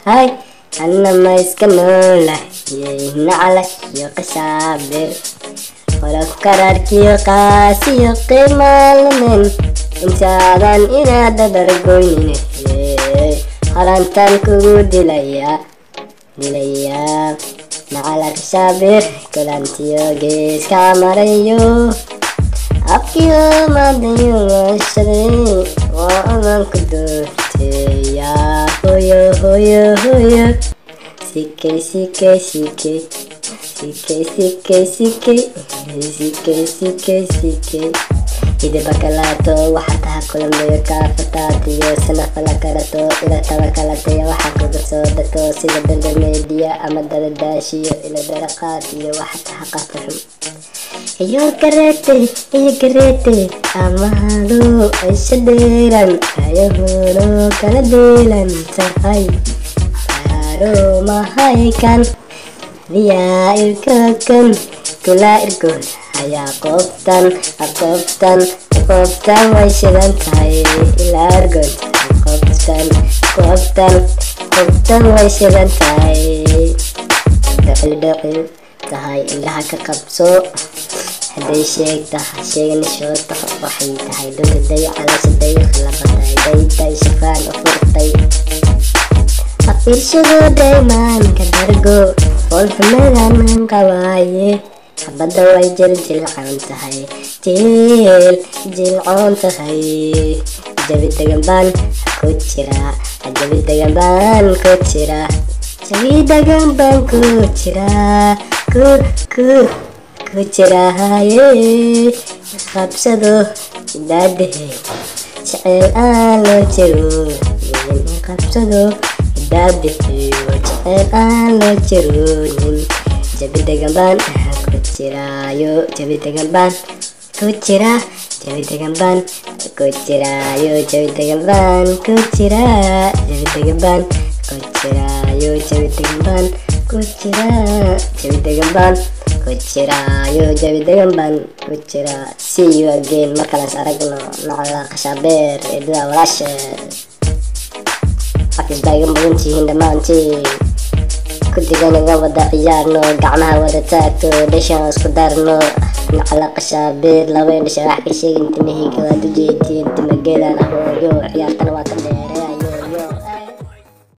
هاي أنا ما يسكنوله ينعلك يقشابر ولو قررك يقاسي قيمة من إنسان إنا درقوين هرانتان كودي ليا نعلك شابر كلانتيو جيس كامريو أبكيو ماديو الشري وأمان كدوتي يا هويو سيكي إذا بكالاتو وحتها كل ميكا فتاتيو سنة فلكارتو إلى توكالاتيو وحكو بصودتو سيدة بالميديا أما درداشيو إلى درقاتيو وحتها قطرهم هيو كريتي أما هالو أيش ديران هيو هولو كالديلان سهاي هارو ما هاي كان Dia irkakan kula irkun haya koptan way shidan tahay ila irgun koptan way shidan tahay dhaqil tahay indhaha ka qabso haday sheegan shoota waxay tahay dunta day calaashaday khalaqaday day shafaan u furtay afirshado daymaan ka dargo والحمدان قواي حبدا way jilcaan tahay jilcoon tahay jabi degan baan ku jira ku jira qabsado daadhe jecel aan loo jiro qabsado daadhe jecel aan loo jironin jabi degan baan ku jiraayo jabi degan baan ku jira jabi degan baan ku jiraayo jabi degan baan ku jira jabi degan baan ku jiraayo jabi degan baan ku jira jabi degan baan ku jiraayo jabi degan baan ku jira see you again markalas aragno nacala qashabeer eedada walaasha afis daagan badantihiin dhammaantiin kudiganaga wada ciyaarno gacmaha wada taagto dhashaan isku daarno nacala qashabeer laba indhasha wax ka sheegin timahayga waad u jeedtiin timageedaan ahooyo ciyaartana waa ka